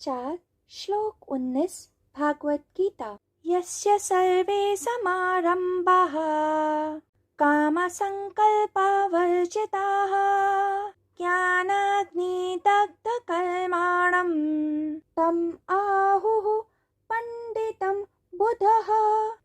4 श्लोक 19 भागवत गीता। यस्य सर्वे समारंभाः कामसंकल्पवर्जिताः ज्ञानाग्निदग्धकर्माणं तम् आहुः पंडितं बुधः।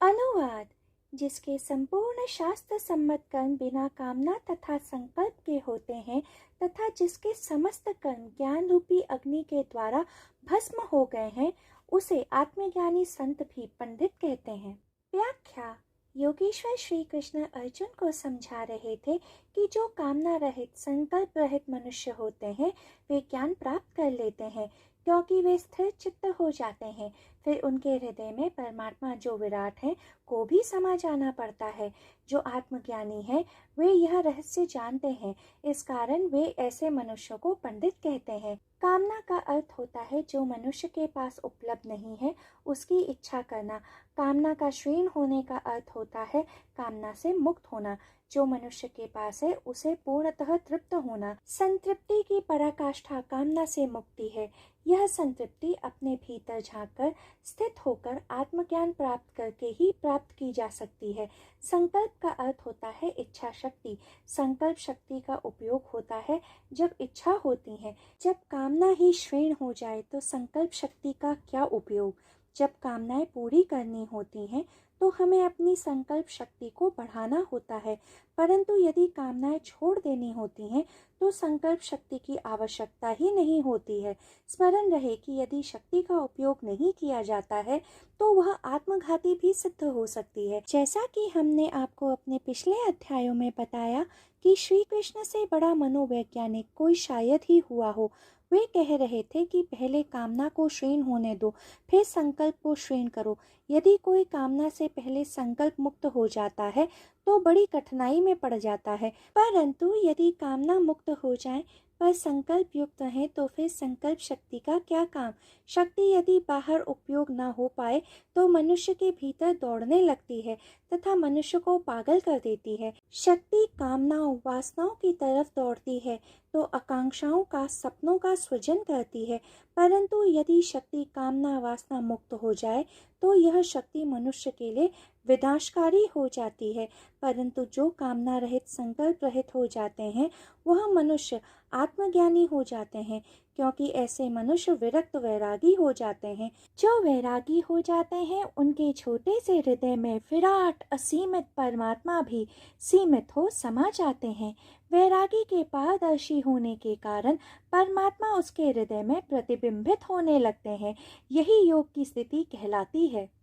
अनुवाद। जिसके संपूर्ण शास्त्र सम्मत कर्म बिना कामना तथा संकल्प के होते हैं तथा जिसके समस्त कर्म ज्ञान रूपी अग्नि के द्वारा भस्म हो गए हैं, उसे आत्मज्ञानी संत भी पंडित कहते हैं। व्याख्या। योगेश्वर श्री कृष्ण अर्जुन को समझा रहे थे कि जो कामना रहित संकल्प रहित मनुष्य होते हैं वे ज्ञान प्राप्त कर लेते हैं, क्योंकि वे स्थिर चित्त हो जाते हैं। फिर उनके हृदय में परमात्मा जो विराट है को भी समा जाना पड़ता है। जो आत्मज्ञानी है वे यह रहस्य जानते हैं, इस कारण वे ऐसे मनुष्यों को पंडित कहते हैं। कामना का अर्थ होता है जो मनुष्य के पास उपलब्ध नहीं है उसकी इच्छा करना। कामना का क्षीण होने का अर्थ होता है कामना से मुक्त होना। जो मनुष्य के पास है उसे पूर्णतः तृप्त होना। संतृप्ति की पराकाष्ठा कामना से मुक्ति है। यह संतृप्ति अपने भीतर झांककर स्थित होकर आत्मज्ञान प्राप्त करके ही प्राप्त की जा सकती है। संकल्प का अर्थ होता है इच्छा शक्ति। संकल्प शक्ति का उपयोग होता है जब इच्छा होती है। जब कामना ही क्षीण हो जाए तो संकल्प शक्ति का क्या उपयोग। जब कामनाएं पूरी करनी होती हैं तो हमें अपनी संकल्प शक्ति को बढ़ाना होता है, परंतु यदि कामनाएं छोड़ देनी होती हैं तो संकल्प शक्ति की आवश्यकता ही नहीं होती है। स्मरण रहे कि यदि शक्ति का उपयोग नहीं किया जाता है तो वह आत्मघाती भी सिद्ध हो सकती है। जैसा कि हमने आपको अपने पिछले अध्यायों में बताया कि श्री कृष्ण से बड़ा मनोवैज्ञानिक कोई शायद ही हुआ हो। वे कह रहे थे कि पहले कामना को क्षीण होने दो, फिर संकल्प को क्षीण करो। यदि कोई कामना से पहले संकल्प मुक्त हो जाता है तो बड़ी कठिनाई में पड़ जाता है, परंतु यदि कामना मुक्त हो जाए पर संकल्प युक्त है तो फिर संकल्प शक्ति का क्या काम। शक्ति यदि बाहर उपयोग न हो पाए तो मनुष्य के भीतर दौड़ने लगती है तथा मनुष्य को पागल कर देती है। शक्ति कामनाओं वासनाओं की तरफ दौड़ती है तो आकांक्षाओं का सपनों का सृजन करती है, परंतु यदि शक्ति कामना वासना मुक्त हो जाए तो यह शक्ति मनुष्य के लिए विनाशकारी हो जाती है। परंतु जो कामना रहित संकल्प रहित हो जाते हैं वह मनुष्य आत्मज्ञानी हो जाते हैं, क्योंकि ऐसे मनुष्य विरक्त वैरागी हो जाते हैं। जो वैरागी हो जाते हैं उनके छोटे से हृदय में विराट असीमित परमात्मा भी सीमित हो समा जाते हैं। वैरागी के पारदर्शी होने के कारण परमात्मा उसके हृदय में प्रतिबिंबित होने लगते हैं। यही योग की स्थिति कहलाती है।